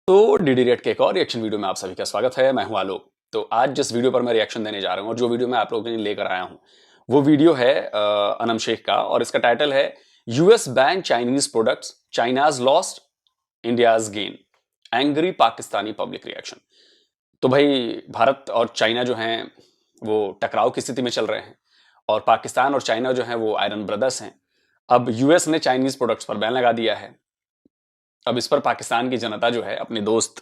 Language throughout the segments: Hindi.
तो डीडी रेट के एक और रिएक्शन वीडियो में आप सभी का स्वागत है। मैं हूं आलोक। तो आज जिस वीडियो पर मैं रिएक्शन देने जा रहा हूं और जो वीडियो मैं आप लोगों के लिए लेकर आया हूं वो वीडियो है अनम शेख का, और इसका टाइटल है US bank Chinese products, China's lost, India's gain, angry Pakistani public reaction. तो भाई भारत और चाइना जो हैं वो टकराव की स्थिति में चल रहे हैं और पाकिस्तान और चाइना जो हैं वो आयरन ब्रदर्स हैं। अब यूएस ने चाइनीज प्रोडक्ट्स पर बैन लगा दिया है। अब इस पर पाकिस्तान की जनता जो है अपने दोस्त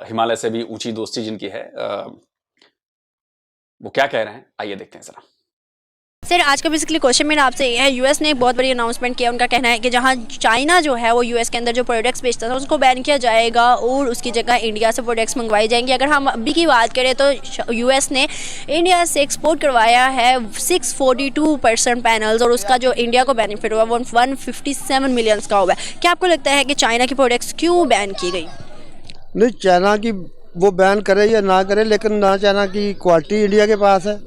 हिमालय से भी ऊंची दोस्ती जिनकी है वो क्या कह रहे हैं, आइए देखते हैं जरा। सर, आज का बेसिकली क्वेश्चन मेरा आपसे ये है, यूएस ने एक बहुत बड़ी अनाउंसमेंट किया। उनका कहना है कि जहां चाइना जो है वो यूएस के अंदर जो प्रोडक्ट्स बेचता था उसको बैन किया जाएगा और उसकी जगह इंडिया से प्रोडक्ट्स मंगवाई जाएंगी। अगर हम अभी की बात करें तो यूएस ने इंडिया से एक्सपोर्ट करवाया है 642% पैनल्स और उसका जो इंडिया को बेनिफिट हुआ वो 157 मिलियंस का हुआ है। क्या आपको लगता है कि चाइना की प्रोडक्ट्स क्यों बैन की गई? नहीं, चाइना की वो बैन करे या ना करे, लेकिन ना चाइना की क्वालिटी इंडिया के पास है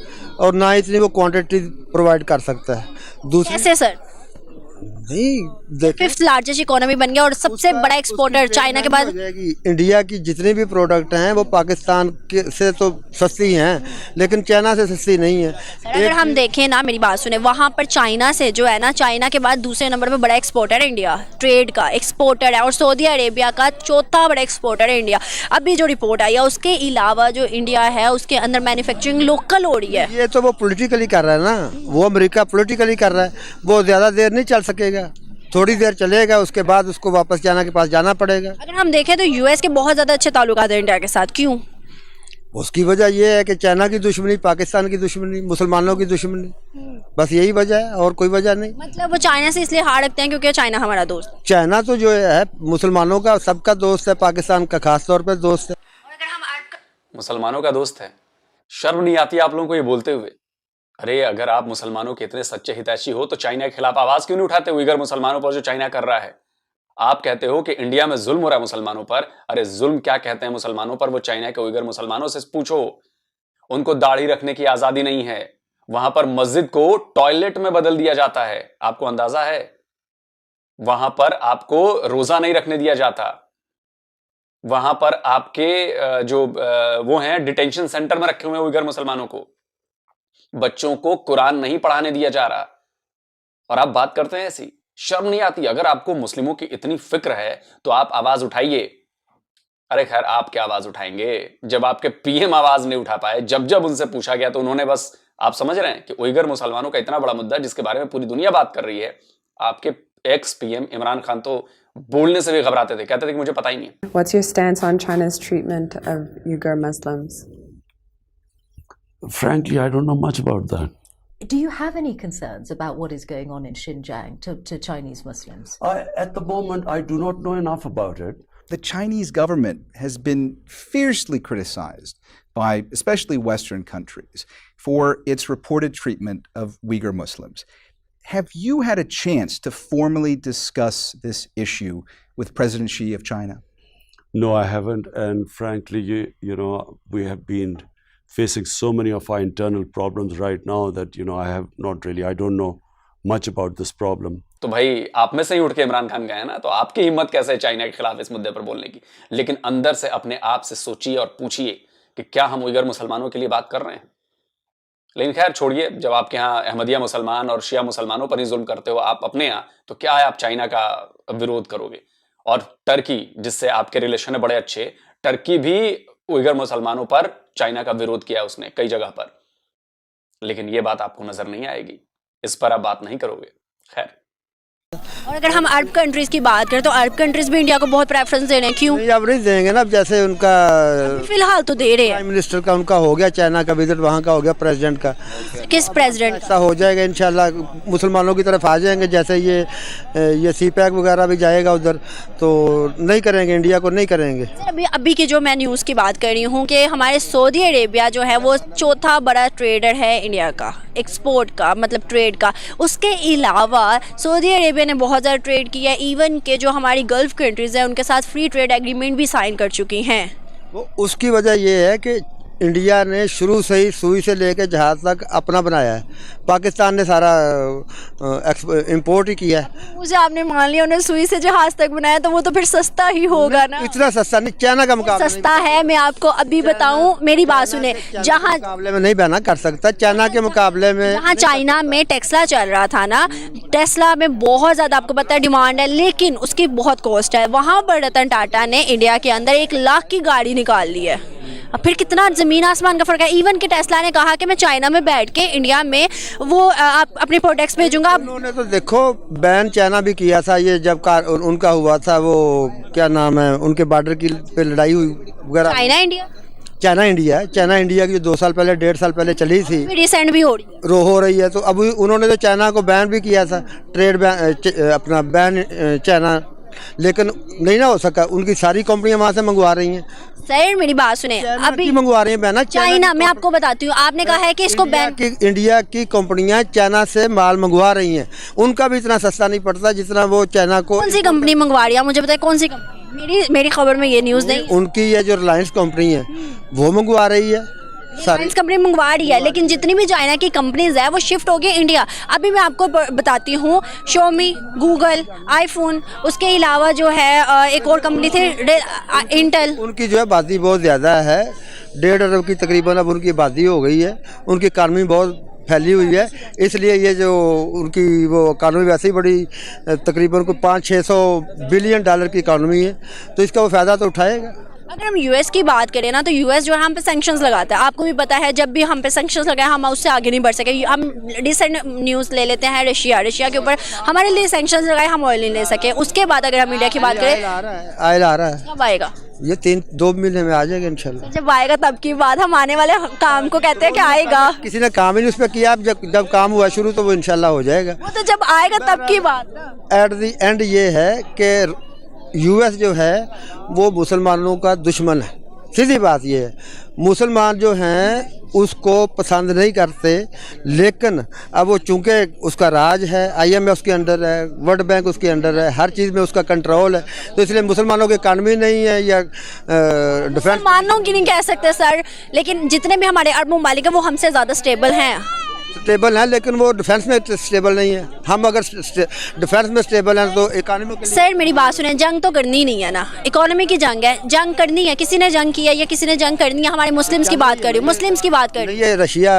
और ना इतनी वो क्वांटिटी प्रोवाइड कर सकता है। दूसरी कैसे सर? नहीं देखिए, 5th लार्जेस्ट इकोनॉमी बन गया और सबसे बड़ा एक्सपोर्टर चाइना के बाद। इंडिया की जितने भी प्रोडक्ट हैं वो पाकिस्तान के से तो सस्ती हैं, लेकिन चाइना से सस्ती नहीं है। अगर हम देखें ना, मेरी बात सुने, वहाँ पर चाइना से जो है ना, चाइना के बाद दूसरे नंबर पे बड़ा एक्सपोर्टर है इंडिया, ट्रेड का एक्सपोर्टर है, और सऊदी अरेबिया का चौथा बड़ा एक्सपोर्टर है इंडिया। अभी जो रिपोर्ट आई है उसके अलावा जो इंडिया है उसके अंदर मैन्युफैक्चरिंग लोकल हो रही है। ये तो वो पॉलिटिकली कर रहा है ना, वो अमेरिका पॉलिटिकली कर रहा है। वो ज़्यादा देर नहीं चल सकेगा, थोड़ी देर चलेगा, उसके बाद उसको वापस चाइना के पास जाना पड़ेगा। अगर हम देखें तो यूएस के बहुत ज़्यादा अच्छे ताल्लुकात हैं इंडिया के साथ। क्यों? उसकी वजह यह है कि चाइना की दुश्मनी, पाकिस्तान की दुश्मनी, मुसलमानों की दुश्मनी, बस यही वजह है और कोई वजह नहीं। मतलब वो चाइना से इसलिए हार रखते हैं क्योंकि चाइना हमारा दोस्त। चाइना तो जो है मुसलमानों का सबका दोस्त है, पाकिस्तान का खास तौर पर दोस्त है। और अगर हम मुसलमानों का दोस्त है, शर्म नहीं आती आप लोगों को ये बोलते हुए? अरे अगर आप मुसलमानों के इतने सच्चे हितैषी हो तो चाइना के खिलाफ आवाज क्यों नहीं उठाते उइगर मुसलमानों पर जो चाइना कर रहा है? आप कहते हो कि इंडिया में जुल्म हो रहा है मुसलमानों पर। अरे जुल्म क्या कहते हैं मुसलमानों पर? वो चाइना के उइगर मुसलमानों से पूछो। उनको दाढ़ी रखने की आजादी नहीं है, वहां पर मस्जिद को टॉयलेट में बदल दिया जाता है, आपको अंदाजा है? वहां पर आपको रोजा नहीं रखने दिया जाता, वहां पर आपके जो वो हैं डिटेंशन सेंटर में रखे हुए हैं उइगर मुसलमानों को। बच्चों को कुरान नहीं पढ़ाने दिया जा रहा और आप बात करते हैं ऐसी? शर्म नहीं आती? अगर आपको मुस्लिमों की इतनी फिक्र है तो आप आवाज उठाइए। अरे खैर, आप क्या आवाज उठाएंगे जब आपके पीएम आवाज नहीं उठा पाए? जब उनसे पूछा गया तो उन्होंने बस, आप समझ रहे हैं कि उइगर मुसलमानों का इतना बड़ा मुद्दा जिसके बारे में पूरी दुनिया बात कर रही है, आपके एक्स पीएम इमरान खान तो बोलने से भी घबराते थे, कहते थे कि मुझे पता ही नहीं है। What's your stance on China's treatment of Uyghur Muslims? Frankly, I don't know much about that. Do you have any concerns about what is going on in Xinjiang to Chinese Muslims? At the moment, I do not know enough about it. The Chinese government has been fiercely criticized by especially Western countries for its reported treatment of Uyghur Muslims. Have you had a chance to formally discuss this issue with President Xi of China? No, I haven't. And frankly, you know, we have been facing so many of our internal problems right now that, you know, I don't know much about this problem. तो भाई आप में से ही उठ के इमरान खान गए हैं ना, तो आपकी हिम्मत कैसे है चाइना के खिलाफ इस मुद्दे पर बोलने की? लेकिन अंदर से अपने आप से सोचिए और पूछिए कि क्या हम उइगर मुसलमानों के लिए बात कर रहे हैं? लेकिन खैर छोड़िए, जब आपके यहाँ अहमदिया मुसलमान और शिया मुसलमानों पर ही जुल्म करते हो आप अपने यहाँ, तो क्या है आप चाइना का विरोध करोगे? और टर्की, जिससे आपके रिलेशन है बड़े अच्छे, टर्की भी उइगर मुसलमानों पर चाइना का विरोध किया उसने कई जगह पर। लेकिन ये बात आपको नजर नहीं आएगी, इस पर आप बात नहीं करोगे। खैर, और अगर हम अरब कंट्रीज की बात करें तो अरब कंट्रीज भी इंडिया को बहुत प्रेफरेंस दे रहे हैं। क्यों? अब नहीं देंगे ना, अब जैसे उनका फिलहाल तो दे रहे हैं। प्राइम मिनिस्टर का उनका हो गया, चाइना का विजिट वहाँ का हो गया, प्रेसिडेंट का। किस प्रेसिडेंट? ऐसा हो जाएगा इंशाल्लाह, मुसलमानों की तरफ आ जाएंगे। जैसे ये सीपैक वगैरह भी जाएगा उधर, तो नहीं करेंगे, इंडिया को नहीं करेंगे। अभी की जो मैं न्यूज़ की बात कर रही हूँ कि हमारे सऊदी अरेबिया जो है वो चौथा बड़ा ट्रेडर है इंडिया का, एक्सपोर्ट का, मतलब ट्रेड का। उसके अलावा सऊदी अरेबिया ने बहुत ज़्यादा ट्रेड किया, इवन के जो हमारी गल्फ कंट्रीज़ हैं उनके साथ फ्री ट्रेड एग्रीमेंट भी साइन कर चुकी हैं। वो उसकी वजह ये है कि इंडिया ने शुरू से ही सुई से लेकर जहाज तक अपना बनाया है। पाकिस्तान ने सारा इंपोर्ट ही किया है। मुझे आपने मान लिया उन्होंने सुई से जहाज तक बनाया, तो वो तो फिर सस्ता ही होगा ना। इतना सस्ता नहीं, चाइना का मुकाबला नहीं। सस्ता है, मैं आपको अभी बताऊं, मेरी बात सुने। जहाँ मुकाबले में नहीं बना कर सकता, चाइना के मुकाबले में। जहाँ चाइना में टेस्ला चल रहा था ना, टेस्ला में बहुत ज़्यादा आपको पता है डिमांड है, लेकिन उसकी बहुत कॉस्ट है। वहाँ पर रतन टाटा ने इंडिया के अंदर 1 लाख की गाड़ी निकाल ली है। अब फिर कितना ज़मीन आसमान का फ़र्क है। इवन कि टेस्ला ने कहा कि मैं चाइना में बैठ के इंडिया में वो आप अपने प्रोडक्ट्स भेजूंगा। उन्होंने तो देखो बैन चाइना भी किया था, ये जब उनका हुआ था, वो क्या नाम है, उनके बॉर्डर की पे लड़ाई हुई वगैरह। चाइना इंडिया, चाइना इंडिया है। चाइना इंडिया की 2 साल पहले 1.5 साल पहले चली थी, रिसेंट भी हो रही है, हो रही है। तो अब उन्होंने तो चाइना को बैन भी किया था, ट्रेड बैन, अपना बैन चाइना, लेकिन नहीं ना हो सका। उनकी सारी कंपनियां वहाँ से मंगवा रही हैं। सर मेरी बात सुने, अभी मंगवा रही हैं बैन चाइना, मैं आपको बताती हूँ, आपने कहा है कि इसको बैन, इंडिया की कंपनियां चाइना से माल मंगवा रही हैं। उनका भी इतना सस्ता नहीं पड़ता जितना वो चाइना को। कौन सी कंपनी मंगवा रही है मुझे बताए, कौन सी कंपनी? मेरी खबर में ये न्यूज़ नहीं। उनकी ये जो रिलायंस कंपनी है वो मंगवा रही है, रिलायंस कंपनी मंगवा रही है, लेकिन जितनी भी चाइना की कंपनीज है वो शिफ्ट हो गई इंडिया। अभी मैं आपको बताती हूँ, शोमी, गूगल, आईफोन, उसके अलावा जो है एक और कंपनी थी इंटेल। उनकी जो है आबादी बहुत ज़्यादा है, 1.5 अरब की तकरीबन अब उनकी आबादी हो गई है। उनकी इकानमी बहुत फैली हुई है, इसलिए ये जो उनकी वो इकानमी वैसे ही बड़ी, तकरीबन को 500-600 बिलियन डॉलर की इकानमी है, तो इसका वो फ़ायदा तो उठाएगा। अगर हम यूएस की बात करें ना, तो यूएस जो है हम पे सैंक्शंस लगाता है। आपको भी पता है, जब भी हम पे सैंक्शंस लगाए हम उससे आगे नहीं बढ़ सके। हम रिसेंट न्यूज़ ले लेते हैं, रशिया के ऊपर हमारे लिए सैंक्शंस लगाए, हम ऑयल नहीं ले सके। उसके बाद अगर हम इंडिया की बात करें, आयल आ रहा है। कब आएगा? ये 2 महीने में आ जाएगा इंशाल्लाह। जब आएगा तब की बात, हम आने वाले काम को कहते हैं कि आएगा। किसी ने काम ही नहीं उस पर किया, अब जब काम हुआ शुरू तो वो इंशाल्लाह हो जाएगा। वो तो जब आएगा तब की बात। एट द एंड ये है कि यूएस जो है वो मुसलमानों का दुश्मन है, सीधी बात ये है। मुसलमान जो हैं उसको पसंद नहीं करते, लेकिन अब वो चूँकि उसका राज है, IMF उसके अंडर है, वर्ल्ड बैंक उसके अंडर है, हर चीज़ में उसका कंट्रोल है, तो इसलिए मुसलमानों की इकानमी नहीं है या डिफेंस। मुसलमानों की नहीं कह सकते सर, लेकिन जितने भी हमारे अरब ममालिक हैं वो हमसे ज़्यादा स्टेबल हैं। स्टेबल है, लेकिन वो डिफेंस में स्टेबल नहीं है। हम अगर डिफेंस में स्टेबल हैं तो इकानमी के लिए। सर मेरी बात सुने, जंग तो करनी नहीं है ना, इकोनॉमी की जंग है, जंग करनी है। किसी ने जंग किया या किसी ने जंग करनी है, हमारे मुस्लिम्स की बात कर रही हूँ, मुस्लिम्स की बात कर रही ये रशिया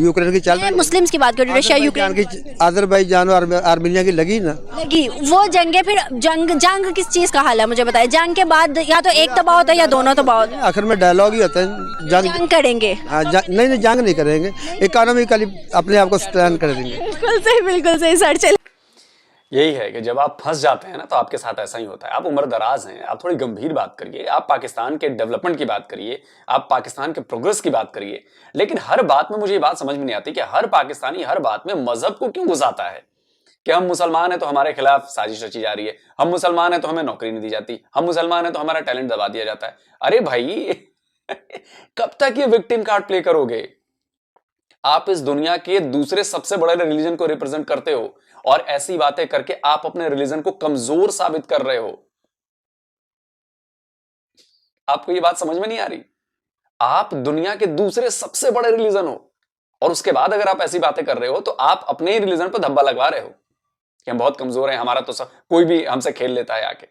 यूक्रेन की चल हूँ, मुस्लिम्स की बात कर रही हूँ। रशिया यूक्रेन की, अजरबैजान और आर्मीनिया की लगी ना, लगी वो जंग है। फिर जंग किस चीज़ का हाल है मुझे बताए? जंग के बाद या तो एक तबाह होता है या दोनों तबाह होते हैं। आखिर में डायलॉग ही होता है। जंग करेंगे? नहीं, जंग नहीं करेंगे, इकोनॉमिकली अपने आप को स्टैंड कर देंगे। बिल्कुल सही सर। चल, यही है कि जब आप फंस जाते हैं ना, तो आपके साथ ऐसा ही होता है। आप उम्र दराज हैं, आप थोड़ी गंभीर बात करिए, आप पाकिस्तान के डेवलपमेंट की बात करिए, आप पाकिस्तान के प्रोग्रेस की बात करिए, लेकिन हर बात में मुझे ये बात समझ में नहीं आती कि हर पाकिस्तानी हर बात में मजहब को क्यों घुसाता है। कि हम मुसलमान हैं तो हमारे खिलाफ साजिश रची जा रही है, हम मुसलमान हैं तो हमें नौकरी नहीं दी जाती, हम मुसलमान हैं तो हमारा टैलेंट दबा दिया जाता है। अरे भाई कब तक ये विक्टिम कार्ड प्ले करोगे? आप इस दुनिया के दूसरे सबसे बड़े रिलीजन को रिप्रेजेंट करते हो और ऐसी बातें करके आप अपने रिलीजन को कमजोर साबित कर रहे हो। आपको ये बात समझ में नहीं आ रही? आप दुनिया के दूसरे सबसे बड़े रिलीजन हो और उसके बाद अगर आप ऐसी बातें कर रहे हो तो आप अपने ही रिलीजन पर धब्बा लगवा रहे हो कि हम बहुत कमजोर हैं, हमारा तो सब कोई भी हमसे खेल लेता है आके।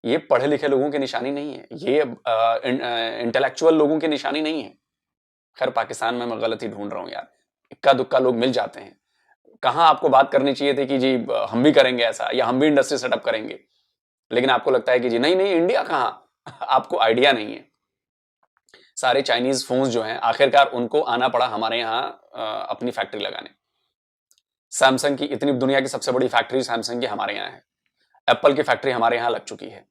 ये पढ़े लिखे लोगों की निशानी नहीं है, ये इंटेलेक्चुअल लोगों की निशानी नहीं है। खैर पाकिस्तान में मैं गलती ढूंढ रहा हूं यार, इक्का दुक्का लोग मिल जाते हैं। कहां आपको बात करनी चाहिए थी कि जी हम भी करेंगे ऐसा या हम भी इंडस्ट्री सेटअप करेंगे, लेकिन आपको लगता है कि जी नहीं इंडिया कहां, आपको आइडिया नहीं है। सारे चाइनीज फोन्स जो हैं आखिरकार उनको आना पड़ा हमारे यहाँ अपनी फैक्ट्री लगाने। सैमसंग की इतनी दुनिया की सबसे बड़ी फैक्ट्री सैमसंग की हमारे यहाँ है, एप्पल की फैक्ट्री हमारे यहाँ लग चुकी है,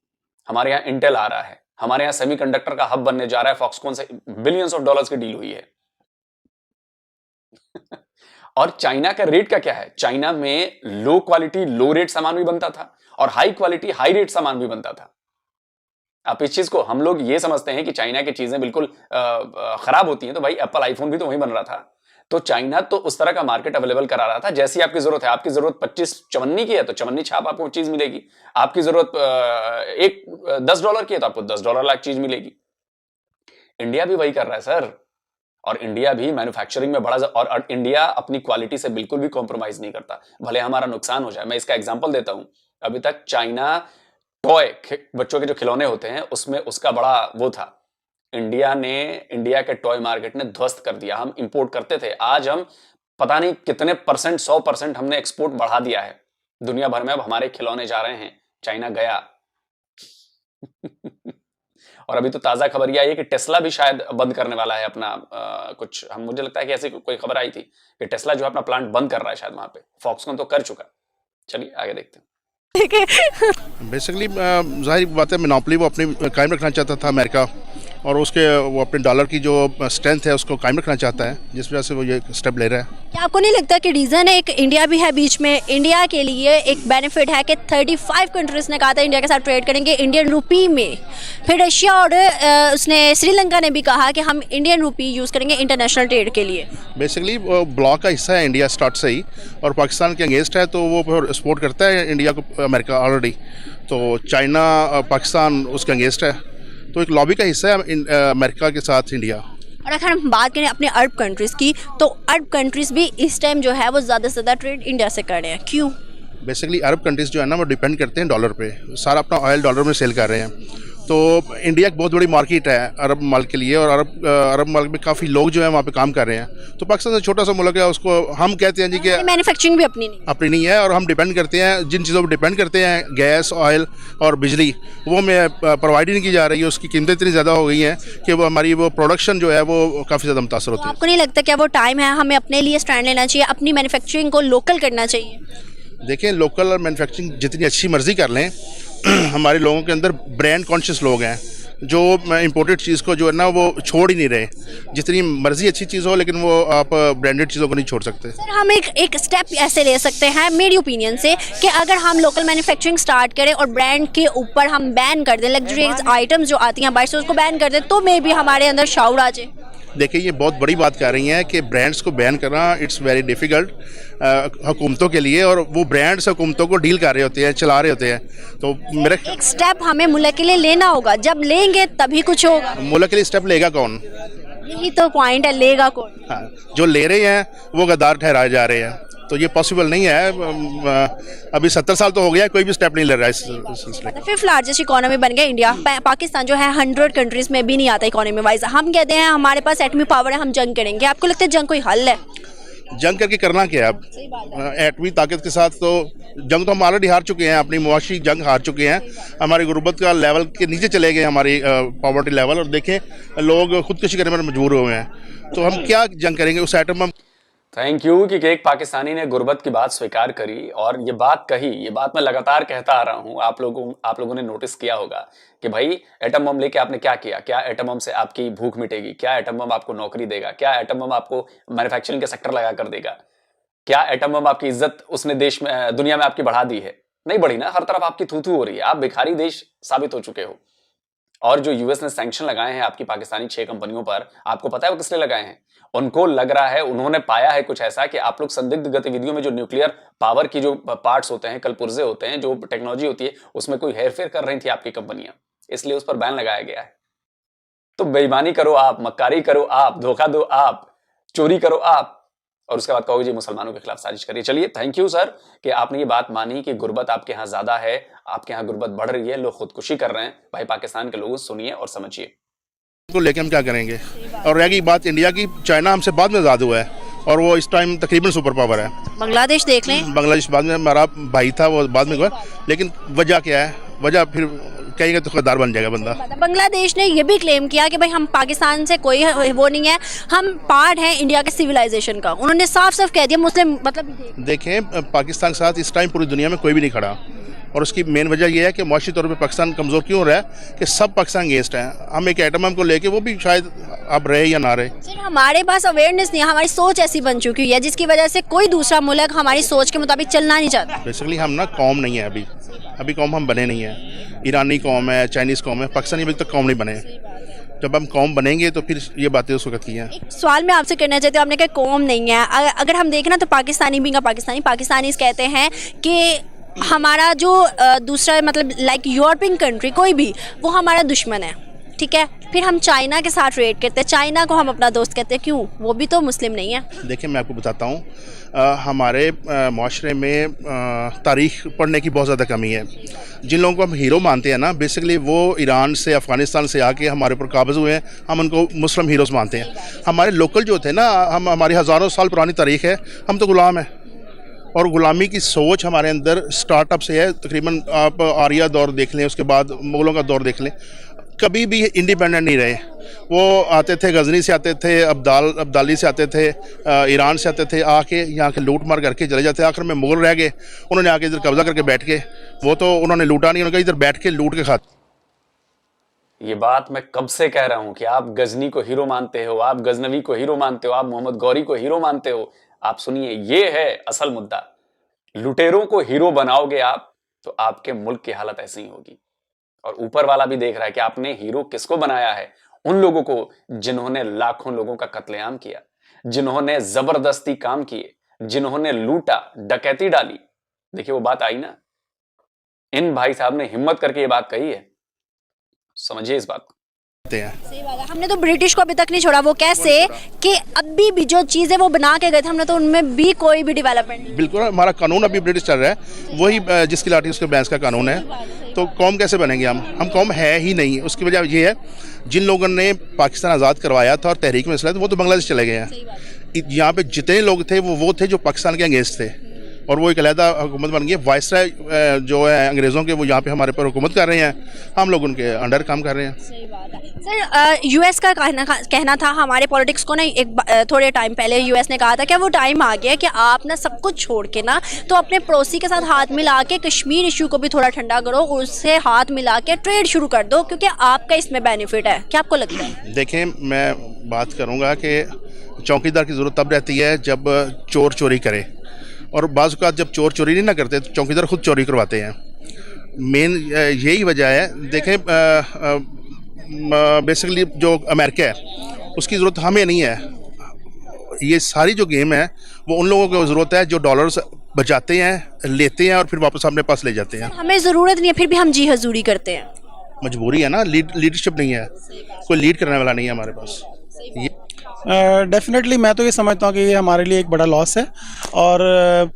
हमारे यहाँ इंटेल आ रहा है, हमारे यहाँ सेमीकंडक्टर का हब बनने जा रहा है, फॉक्सकॉन से बिलियंस ऑफ डॉलर्स की डील हुई है। और चाइना का रेट का क्या है? चाइना में लो क्वालिटी लो रेट सामान भी बनता था और हाई क्वालिटी हाई रेट सामान भी बनता था। आप इस चीज को, हम लोग ये समझते हैं कि चाइना की चीजें बिल्कुल खराब होती हैं, तो भाई एप्पल आईफोन भी तो वहीं बन रहा था। तो चाइना तो उस तरह का मार्केट अवेलेबल करा रहा था जैसी आपकी जरूरत है। आपकी जरूरत 25 चवन्नी की है तो चवन्नी छाप आपको चीज मिलेगी, आपकी जरूरत $10 की है तो आपको $10 लाख चीज मिलेगी। इंडिया भी वही कर रहा है सर। और इंडिया भी मैन्युफैक्चरिंग में बड़ा और इंडिया अपनी क्वालिटी से बिल्कुल भी कॉम्प्रोमाइज नहीं करता, भले हमारा नुकसान हो जाए। मैं इसका एग्जांपल देता हूं, अभी तक चाइना टॉय बच्चों के जो खिलौने होते हैं उसमें उसका बड़ा वो था, इंडिया के टॉय मार्केट ने ध्वस्त कर दिया। हम इंपोर्ट करते थे, आज हम पता नहीं कितने परसेंट, 100% हमने एक्सपोर्ट बढ़ा दिया है दुनिया भर में। अब हमारे खिलौने जा रहे हैं, चाइना गया। और अभी तो ताजा खबर यह आई है कि टेस्ला भी शायद बंद करने वाला है अपना कुछ, मुझे लगता है कि ऐसी कोई खबर आई थी कि टेस्ला जो है अपना प्लांट बंद कर रहा है शायद वहां पे। फॉक्सकॉन तो कर चुका। चलिए आगे देखते हैं। बेसिकली जाहिर बात है, मोनोपोली वो अपनी कायम रखना चाहता था अमेरिका, और उसके वो अपने डॉलर की जो स्ट्रेंथ है उसको कायम रखना चाहता है, जिस वजह से वो ये स्टेप ले रहा है। क्या आपको नहीं लगता कि रीज़न एक इंडिया भी है बीच में? इंडिया के लिए एक बेनिफिट है कि 35 कंट्रीज ने कहा था इंडिया के साथ ट्रेड करेंगे इंडियन रुपी में। फिर रशिया और उसने श्रीलंका ने भी कहा कि हम इंडियन रुपी यूज़ करेंगे इंटरनेशनल ट्रेड के लिए। बेसिकली ब्लॉक का हिस्सा है इंडिया स्टार्ट से ही, और पाकिस्तान के अगेंस्ट है, तो वो सपोर्ट करता है इंडिया को, अमेरिका ऑलरेडी। तो चाइना पाकिस्तान उसके अगेंस्ट है, तो एक लॉबी का हिस्सा है अमेरिका के साथ इंडिया। और अगर हम बात करें अपने अरब कंट्रीज़ की, तो अरब कंट्रीज़ भी इस टाइम जो है वो ज़्यादा से ज़्यादा ट्रेड इंडिया से कर रहे हैं। क्यों? बेसिकली अरब कंट्रीज़ जो है ना वो डिपेंड करते हैं डॉलर पे, सारा अपना ऑयल डॉलर में सेल कर रहे हैं। तो इंडिया एक बहुत बड़ी मार्केट है अरब माल के लिए, और अरब माल में काफ़ी लोग जो है वहाँ पे काम कर रहे हैं। तो पाकिस्तान से छोटा सा मुल्क है, उसको हम कहते हैं जी कि मैन्युफैक्चरिंग भी अपनी नहीं है, और हम डिपेंड करते हैं जिन चीज़ों पर डिपेंड करते हैं, गैस, ऑयल और बिजली, वो में प्रोवाइड नहीं की जा रही है। उसकी कीमतें इतनी ज़्यादा हो गई हैं कि वो हमारी वो प्रोडक्शन जो है वो काफ़ी ज़्यादा मुतासर होती है। आपको नहीं लगता क्या वो टाइम है हमें अपने लिए स्टैंड लेना चाहिए, अपनी मैन्युफैक्चरिंग को लोकल करना चाहिए? देखें, लोकल और मैन्युफैक्चरिंग जितनी अच्छी मर्जी कर लें, हमारे लोगों के अंदर ब्रांड कॉन्शियस लोग हैं जो इंपोर्टेड चीज़ को जो है ना वो छोड़ ही नहीं रहे। जितनी मर्जी अच्छी चीज़ हो, लेकिन वो आप ब्रांडेड चीज़ों को नहीं छोड़ सकते। सर, हम एक स्टेप ऐसे ले सकते हैं मेरी ओपिनियन से कि अगर हम लोकल मैन्युफैक्चरिंग स्टार्ट करें और ब्रांड के ऊपर हम बैन कर दें, लग्जरीज आइटम्स जो आती हैं बाहर से उसको बैन कर दें, तो मे भी हमारे अंदर शाउर आ जाए। देखिए, ये बहुत बड़ी बात कर रही हैं कि ब्रांड्स को बैन करना इट्स वेरी डिफ़िकल्ट हुकूमतों के लिए, और वो ब्रांड्स हुकूमतों को डील कर रहे होते हैं, चला रहे होते हैं। तो मेरा एक स्टेप हमें मुल्क के लिए लेना होगा, जब लेंगे तभी कुछ होगा। मुल्क के लिए स्टेप लेगा कौन? यही तो पॉइंट है, लेगा कौन? हाँ, जो ले रहे हैं वो गद्दार ठहराए जा रहे हैं, तो ये पॉसिबल नहीं है। अभी 70 साल तो हो गया, कोई भी स्टेप नहीं ले रहा है इस सिलसिले में। 5th लार्जेस्ट इकोनॉमी बन गया इंडिया। पाकिस्तान जो है 100 कंट्रीज में भी नहीं आता इकोनॉमी वाइज। हम कहते हैं हमारे पास एटमी पावर है, हम जंग करेंगे। आपको लगता है जंग कोई हल है? जंग करके करना क्या है अब? एटमी ताकत के साथ तो जंग तो हम ऑलरेडी हार चुके हैं, अपनी मुआशी जंग हार चुके हैं। हमारी गुर्बत का लेवल के नीचे चले गए, हमारी पॉवर्टी लेवल, और देखें लोग खुदकुशी करने में मजबूर हुए हैं। तो हम क्या जंग करेंगे उस एटम में? थैंक यू कि एक पाकिस्तानी ने गुर्बत की बात स्वीकार करी और ये बात कही। ये बात मैं लगातार कहता आ रहा हूं, आप लोगों ने नोटिस किया होगा कि भाई एटम बम लेके आपने क्या किया? क्या एटम बम से आपकी भूख मिटेगी? क्या एटम बम आपको नौकरी देगा? क्या एटम बम आपको मैन्युफैक्चरिंग के सेक्टर लगा कर देगा? क्या एटम बम आपकी इज्जत उसने देश में, दुनिया में आपकी बढ़ा दी है? नहीं बढ़ी ना। हर तरफ आपकी थू-थू हो रही है, आप भिखारी देश साबित हो चुके हो। और जो यूएस ने सैंक्शन लगाए हैं आपकी पाकिस्तानी 6 कंपनियों पर, आपको पता है वो किसने लगाए हैं? उनको लग रहा है, उन्होंने पाया है कुछ ऐसा कि आप लोग संदिग्ध गतिविधियों में जो न्यूक्लियर पावर की जो पार्ट्स होते हैं, कलपुर्जे होते हैं, जो टेक्नोलॉजी होती है, उसमें कोई हेरफेर कर रही थी आपकी कंपनियां, इसलिए उस पर बैन लगाया गया है। तो बेईमानी करो आप, मक्कारी करो आप, धोखा दो आप, चोरी करो आप, और उसके बाद कहोगे जी मुसलमानों के खिलाफ साजिश करिए। चलिए, थैंक यू सर कि आपने ये बात मानी कि गुर्बत आपके यहाँ ज्यादा है, आपके यहाँ गुर्बत बढ़ रही है, लोग खुदकुशी कर रहे हैं। भाई पाकिस्तान के लोगों सुनिए और समझिए को लेके हम क्या करेंगे। और रह गई बात इंडिया की, चाइना हमसे बाद में आज़ाद हुआ है और वो इस टाइम तकरीबन सुपर पावर है। बांग्लादेश देख लें, बांग्लादेश बाद में, हमारा भाई था वो बाद में हुआ, लेकिन वजह क्या है? वजह फिर कहेंगे तो गद्दार बन जाएगा बंदा। बांग्लादेश ने ये भी क्लेम किया कि भाई हम पाकिस्तान से कोई वो नहीं है, हम पार्ट हैं इंडिया के सिविलाइजेशन का। उन्होंने साफ साफ कह दिया मुस्लिम, मतलब देखें पाकिस्तान के साथ इस टाइम पूरी दुनिया में कोई भी नहीं खड़ा, और उसकी मेन वजह यह है कि मुआशी तौर पे पाकिस्तान कमज़ोर क्यों हो रहा है कि सब पाकिस्तान अगेंस्ट हैं। हम एक एटम बम को लेके वो भी शायद अब रहे या ना रहे। सर, हमारे पास अवेयरनेस नहीं है, हमारी सोच ऐसी बन चुकी है जिसकी वजह से कोई दूसरा मुल्क हमारी सोच के मुताबिक चलना नहीं चाहता। बेसिकली हम ना कौम नहीं है, अभी कौम हम बने नहीं है। ईरानी कौम है, चाइनीज़ कौम है, पाकिस्तानी अभी तक कौम नहीं बने। जब हम कौम बनेंगे तो फिर ये बातें उस वक्त की हैं। एक सवाल मैं आपसे करना चाहती हूँ, आपने कहा कौम नहीं है। अगर हम देखें ना तो पाकिस्तानी भी पाकिस्तानी कहते हैं कि हमारा जो दूसरा मतलब लाइक यूरोपियन कंट्री कोई भी, वो हमारा दुश्मन है। ठीक है, फिर हम चाइना के साथ ट्रेड करते हैं, चाइना को हम अपना दोस्त कहते हैं, क्यों? वो भी तो मुस्लिम नहीं है। देखिए मैं आपको बताता हूँ, हमारे माशरे में तारीख़ पढ़ने की बहुत ज़्यादा कमी है। जिन लोगों को हम हीरो मानते हैं ना, बेसिकली वो ईरान से, अफ़गानिस्तान से आके हमारे ऊपर काबिज़ हुए हैं, हम उनको मुस्लिम हीरोज़ मानते हैं। हमारे लोकल जो थे ना, हमारी हज़ारों साल पुरानी तारीख़ है, हम तो ग़ुलाम हैं। और ग़ुलामी की सोच हमारे अंदर स्टार्टअप से है। तकरीबन आप आर्या दौर देख लें, उसके बाद मुग़लों का दौर देख लें, कभी भी इंडिपेंडेंट नहीं रहे। वो आते थे, गजनी से आते थे, अब्दाली से आते थे, ईरान से आते थे, आके यहाँ के लूट मार करके चले जाते। आखिर में मुग़ल रह गए, उन्होंने आके इधर कब्ज़ा करके बैठ के, वो तो उन्होंने लूटा नहीं, उन्होंने इधर बैठ के लूट के खाते। ये बात मैं कब से कह रहा हूं कि आप गजनी को हीरो मानते हो, आप गजनवी को हीरो मानते हो, आप मोहम्मद गौरी को हीरो मानते हो। आप सुनिए, ये है असल मुद्दा। लुटेरों को हीरो बनाओगे आप, तो आपके मुल्क की हालत ऐसी ही होगी। और ऊपर वाला भी देख रहा है कि आपने हीरो किसको बनाया है। उन लोगों को जिन्होंने लाखों लोगों का कत्लेआम किया, जिन्होंने जबरदस्ती काम किए, जिन्होंने लूटा, डकैती डाली। देखिए वो बात आई ना, इन भाई साहब ने हिम्मत करके ये बात कही है। समझिए इस बात को। सही बात है। हमने तो ब्रिटिश को अभी तक नहीं छोड़ा। वो कैसे कि अभी भी जो चीजें वो बना के गए थे, हमने तो उनमें भी कोई भी डेवलपमेंट नहीं। बिल्कुल, हमारा कानून अभी ब्रिटिश चल रहा है, वही जिसकी लाठी उसके भैंस का कानून है। तो कौम कैसे बनेंगे हम कौम है ही नहीं। उसकी वजह ये है, जिन लोगों ने पाकिस्तान आज़ाद करवाया था और तहरीक में हिस्सा लिया था, वो तो बांग्लादेश चले गए हैं। यहाँ पे जितने लोग थे वो थे जो पाकिस्तान के अगेंस्ट थे, और वो एक अलहदा हुकूमत बन गई। वायसराय जो है अंग्रेज़ों के, वो यहाँ पे हमारे पर हुकूमत कर रहे हैं, हम लोग उनके अंडर काम कर रहे हैं। सही बात है। सर, यूएस का कहना था हमारे पॉलिटिक्स को ना, थोड़े टाइम पहले यूएस ने कहा था कि वो टाइम आ गया कि आप ना सब कुछ छोड़ के ना, तो अपने पड़ोसी के साथ हाथ मिला के कश्मीर इशू को भी थोड़ा ठंडा करो, उससे हाथ मिला के ट्रेड शुरू कर दो, क्योंकि आपका इसमें बेनिफिट है। क्या आपको लगता है? देखें, मैं बात करूँगा कि चौकीदार की ज़रूरत तब रहती है जब चोर चोरी करे, और बाज़ औक़ात जब चोर चोरी नहीं ना करते तो चौकीदार खुद चोरी करवाते हैं। मेन यही वजह है। देखें, बेसिकली जो अमेरिका है उसकी ज़रूरत हमें नहीं है। ये सारी जो गेम है वो उन लोगों को ज़रूरत है जो डॉलर्स बचाते हैं, लेते हैं और फिर वापस अपने पास ले जाते हैं। हमें ज़रूरत नहीं है, फिर भी हम जी हजूरी करते हैं। मजबूरी है ना, लीडरशिप नहीं है, कोई लीड करने वाला नहीं है हमारे पास। डेफिनेटली मैं तो ये समझता हूँ कि ये हमारे लिए एक बड़ा लॉस है। और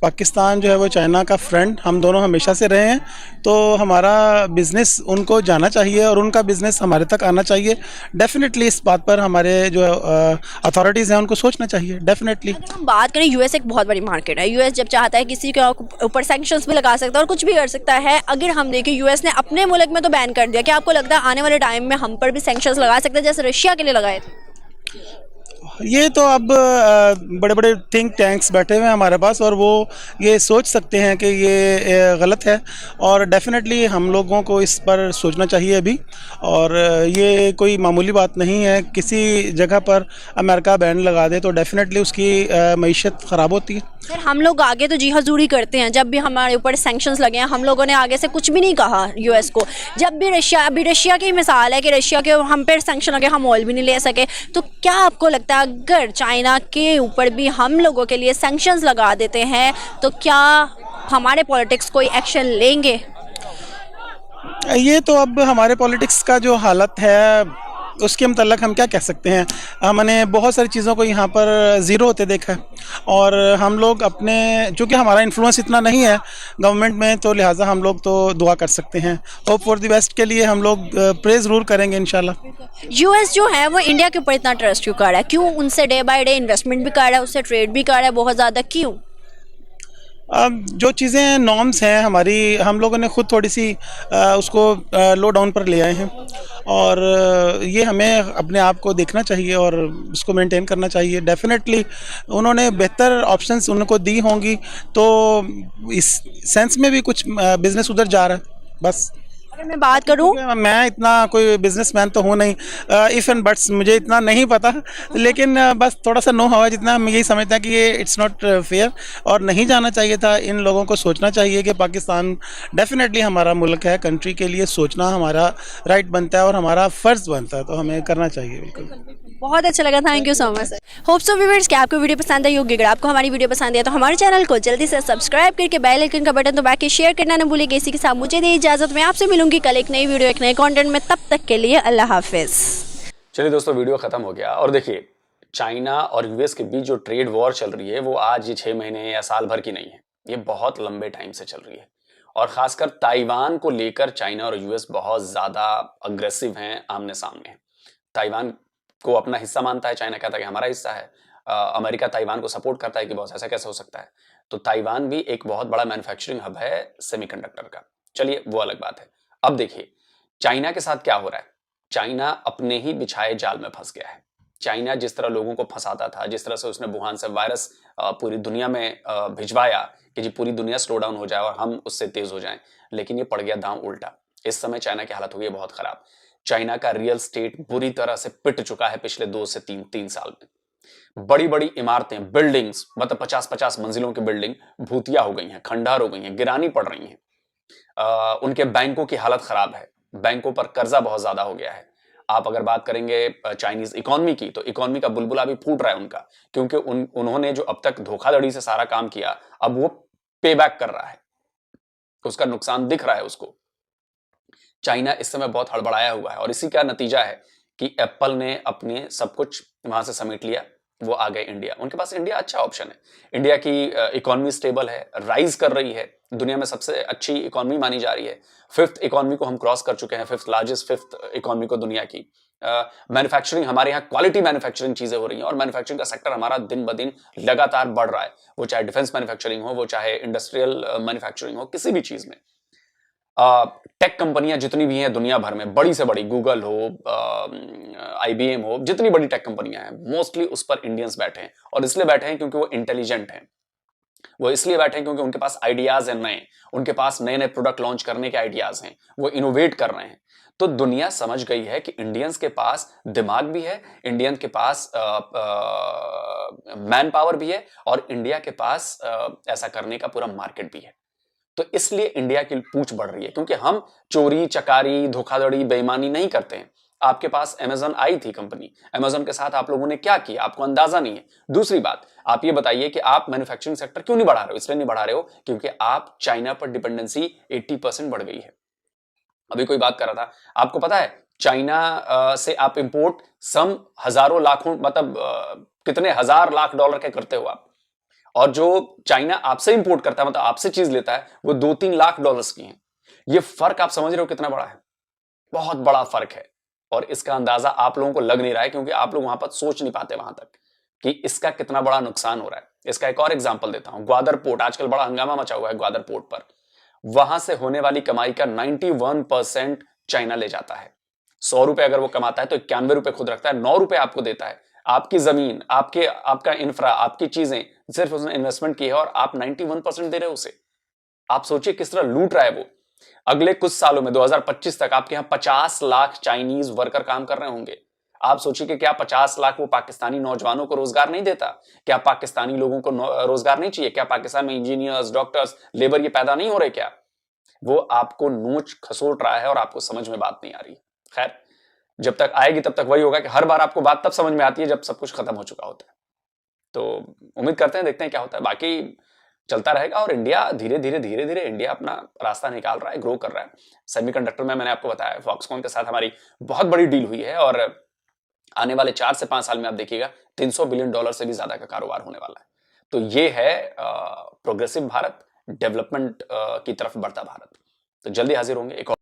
पाकिस्तान जो है वो चाइना का फ्रेंड हम दोनों हमेशा से रहे हैं, तो हमारा बिज़नेस उनको जाना चाहिए और उनका बिज़नेस हमारे तक आना चाहिए। डेफिनेटली इस बात पर हमारे जो अथॉरिटीज़ हैं उनको सोचना चाहिए। डेफिनेटली हम बात करें, यूएस एक बहुत बड़ी मार्केट है। यूएस जब चाहता है किसी के ऊपर सैंक्शंस भी लगा सकता है और कुछ भी कर सकता है। अगर हम देखें, यूएस ने अपने मुल्क में तो बैन कर दिया, क्या आपको लगता है आने वाले टाइम में हम पर भी सैंक्शंस लगा सकते हैं जैसे रशिया के लिए लगाए थे? ये तो अब बड़े बड़े थिंक टैंक्स बैठे हुए हैं हमारे पास, और वो ये सोच सकते हैं कि ये गलत है, और डेफिनेटली हम लोगों को इस पर सोचना चाहिए अभी। और ये कोई मामूली बात नहीं है। किसी जगह पर अमेरिका बैन लगा दे तो डेफिनेटली उसकी मईशत ख़राब होती है। सर, हम लोग आगे तो जी हजूरी करते हैं। जब भी हमारे ऊपर सैंक्शंस लगे हैं, हम लोगों ने आगे से कुछ भी नहीं कहा यूएस को। जब भी अभी रशिया की मिसाल है कि रशिया के हम पर सैंक्शन लगे, हम ऑयल भी नहीं ले सके। तो क्या आपको लगता है अगर चाइना के ऊपर भी हम लोगों के लिए सैंक्शंस लगा देते हैं तो क्या हमारे पॉलिटिक्स कोई एक्शन लेंगे? ये तो अब हमारे पॉलिटिक्स का जो हालत है उसके मतलब हम क्या कह सकते हैं। हमने बहुत सारी चीज़ों को यहाँ पर ज़ीरो होते देखा है, और हम लोग अपने, चूँकि हमारा इन्फ्लुएंस इतना नहीं है गवर्नमेंट में, तो लिहाजा हम लोग तो दुआ कर सकते हैं। होप फॉर द बेस्ट के लिए हम लोग प्रेज ज़रूर करेंगे इंशाल्लाह। यूएस जो है वो इंडिया के ऊपर इतना ट्रस्ट क्यों कर रहा है? क्यों उनसे डे बाय डे इन्वेस्टमेंट भी कर रहा है, उससे ट्रेड भी कर रहा है बहुत ज़्यादा? क्यों? जो चीज़ें नॉर्म्स हैं हमारी, हम लोगों ने ख़ुद थोड़ी सी उसको लो डाउन पर ले आए हैं, और ये हमें अपने आप को देखना चाहिए और उसको मेंटेन करना चाहिए। डेफिनेटली उन्होंने बेहतर ऑप्शंस उनको दी होंगी, तो इस सेंस में भी कुछ बिज़नेस उधर जा रहा है। बस अगर मैं बात करूं, मैं इतना कोई बिजनेसमैन तो हूँ नहीं, इफ़ एंड बट्स मुझे इतना नहीं पता, लेकिन बस थोड़ा सा नो हवा जितना हम यही समझते हैं कि ये इट्स नॉट फेयर और नहीं जाना चाहिए था। इन लोगों को सोचना चाहिए कि पाकिस्तान डेफिनेटली हमारा मुल्क है, कंट्री के लिए सोचना हमारा राइट बनता है और हमारा फ़र्ज़ बनता है, तो हमें करना चाहिए बिल्कुल। बहुत अच्छा लगा, thank you so much sir. Hope so viewers कि आपको वीडियो पसंद आई होगी। अगर आपको हमारी वीडियो पसंद है तो हमारे चैनल को जल्दी से सब्सक्राइब करके बेल आइकन का बटन दबा के शेयर करना न भूलिएगा। इसी के साथ मुझे दी इजाजत, मैं आपसे मिलूंगी कल एक नई वीडियो एक नए कंटेंट में। तब तक के लिए अल्लाह हाफिज। चलिए दोस्तों, वीडियो खत्म हो गया। और देखिए, चाइना और यूएस के बीच जो ट्रेड वॉर चल रही है वो आज ये 6 महीने या साल भर की नहीं है, ये बहुत लंबे टाइम से चल रही है। और खासकर ताइवान को लेकर चाइना और यूएस बहुत ज्यादा अग्रेसिव हैं, आमने सामने हैं। ताइवान को अपना हिस्सा मानता है, चाइना कहता है कि हमारा हिस्सा है। अमेरिका ताइवान को सपोर्ट करता है कि बॉस ऐसा कैसे हो सकता है। तो ताइवान भी एक बहुत बड़ा मैन्युफैक्चरिंग हब है सेमीकंडक्टर का। चलिए वो अलग बात है। अब देखिए चाइना के साथ क्या हो रहा है। चाइना अपने ही बिछाए जाल में फंस गया है। चाइना जिस तरह लोगों को फंसाता था, जिस तरह से उसने वुहान से वायरस पूरी दुनिया में भिजवाया कि जी पूरी दुनिया स्लो डाउन हो जाए और हम उससे तेज हो जाएं, लेकिन ये पड़ गया दांव उल्टा। इस समय चाइना की हालत हो गई है बहुत खराब। चाइना का रियल स्टेट बुरी तरह से पिट चुका है पिछले 2 से 3 साल में। बड़ी बड़ी इमारतें, बिल्डिंग्स, मतलब 50-50 मंजिलों की बिल्डिंग भूतिया हो गई हैं, खंडहर हो गई हैं, गिरानी पड़ रही हैं। उनके बैंकों की हालत खराब है, बैंकों पर कर्जा बहुत ज्यादा हो गया है। आप अगर बात करेंगे चाइनीज इकोनॉमी की, तो इकोनॉमी का बुलबुला भी फूट रहा है उनका, क्योंकि उन्होंने जो अब तक धोखाधड़ी से सारा काम किया, अब वो पे बैक कर रहा है, उसका नुकसान दिख रहा है उसको। चाइना इस समय बहुत हड़बड़ाया हुआ है और इसी का नतीजा है कि एप्पल ने अपने सब कुछ वहां से समेट लिया, वो आ गए इंडिया। उनके पास इंडिया अच्छा ऑप्शन है। इंडिया की इकोनॉमी स्टेबल है, राइज कर रही है, दुनिया में सबसे अच्छी इकोनॉमी मानी जा रही है। 5th इकोनॉमी को हम क्रॉस कर चुके हैं, 5th लार्जेस्ट 5th इकोनॉमी को दुनिया की। मैन्युफैक्चरिंग हमारे यहाँ क्वालिटी मैन्युफैक्चरिंग चीजें हो रही हैं और मैन्युफैक्चरिंग का सेक्टर हमारा दिन ब दिन लगातार बढ़ रहा है। वो चाहे डिफेंस मैन्युफैक्चरिंग हो, वो चाहे इंडस्ट्रियल मैन्युफैक्चरिंग हो, किसी भी चीज में। टेक कंपनियां जितनी भी हैं दुनिया भर में, बड़ी से बड़ी, गूगल हो, IBM हो, जितनी बड़ी टेक कंपनियां हैं, मोस्टली उस पर इंडियंस बैठे हैं। और इसलिए बैठे हैं क्योंकि वो इंटेलिजेंट हैं। वो इसलिए बैठे हैं क्योंकि उनके पास आइडियाज हैं नए, उनके पास नए नए प्रोडक्ट लॉन्च करने के आइडियाज हैं, वो इनोवेट कर रहे हैं। तो दुनिया समझ गई है कि इंडियंस के पास दिमाग भी है, इंडियन के पास मैन पावर भी है और इंडिया के पास ऐसा करने का पूरा मार्केट भी है। तो इसलिए इंडिया की पूंछ बढ़ रही है, क्योंकि हम चोरी चकारी, धोखाधड़ी, बेईमानी नहीं करते हैं। आपके पास अमेज़न आई थी कंपनी, अमेज़न के साथ आप लोगों ने क्या किया, आपको अंदाजा नहीं है। दूसरी बात, आप ये बताइए कि आप मैन्युफैक्चरिंग सेक्टर क्यों नहीं बढ़ा रहे हो? इसलिए नहीं बढ़ा रहे हो क्योंकि आप चाइना पर डिपेंडेंसी 80% बढ़ गई है। अभी कोई बात कर रहा था, आपको पता है चाइना से आप इंपोर्ट सम हजारों लाखों, मतलब कितने हजार लाख डॉलर के करते हो आप, और जो चाइना आपसे इंपोर्ट करता है, मतलब आपसे चीज लेता है, वो 2-3 लाख डॉलर्स की है। ये फर्क आप समझ रहे हो कितना बड़ा है? बहुत बड़ा फर्क है। और इसका अंदाजा आप लोगों को लग नहीं रहा है क्योंकि आप लोग वहां पर सोच नहीं पाते वहां तक कि इसका कितना बड़ा नुकसान हो रहा है। इसका एक और एग्जांपल देता हूं। ग्वादर पोर्ट, आजकल बड़ा हंगामा मचा हुआ है ग्वादर पोर्ट पर। वहां से होने वाली कमाई का 91% चाइना ले जाता है। 100 रुपए अगर वो कमाता है तो 91 रुपए खुद रखता है, 9 रुपए आपको देता है। आपकी जमीन, आपका इंफ्रा, आपकी चीजें सिर्फ उसने इन्वेस्टमेंट की है और आप 91% दे रहे हो उसे। आप सोचिए किस तरह लूट रहा है वो। अगले कुछ सालों में 2025 तक आपके यहां 50 लाख चाइनीज वर्कर काम कर रहे होंगे। आप सोचिए कि क्या 50 लाख वो पाकिस्तानी नौजवानों को रोजगार नहीं देता? क्या पाकिस्तानी लोगों को रोजगार नहीं चाहिए? क्या पाकिस्तान में इंजीनियर्स, डॉक्टर्स, लेबर ये पैदा नहीं हो रहे क्या? वो आपको नोच खसोट रहा है और आपको समझ में बात नहीं आ रही। खैर, जब तक आएगी तब तक वही होगा कि हर बार आपको बात तब समझ में आती है जब सब कुछ खत्म हो चुका होता है। तो उम्मीद करते हैं, देखते हैं क्या होता है। बाकी चलता रहेगा और इंडिया धीरे धीरे इंडिया अपना रास्ता निकाल रहा है, ग्रो कर रहा है। सेमीकंडक्टर में मैंने आपको बताया फॉक्सकॉन के साथ हमारी बहुत बड़ी डील हुई है और आने वाले 4 से 5 साल में आप देखिएगा $300 बिलियन से भी ज्यादा का कारोबार होने वाला है। तो ये है प्रोग्रेसिव भारत, डेवलपमेंट की तरफ बढ़ता भारत। तो जल्दी हाजिर होंगे एक और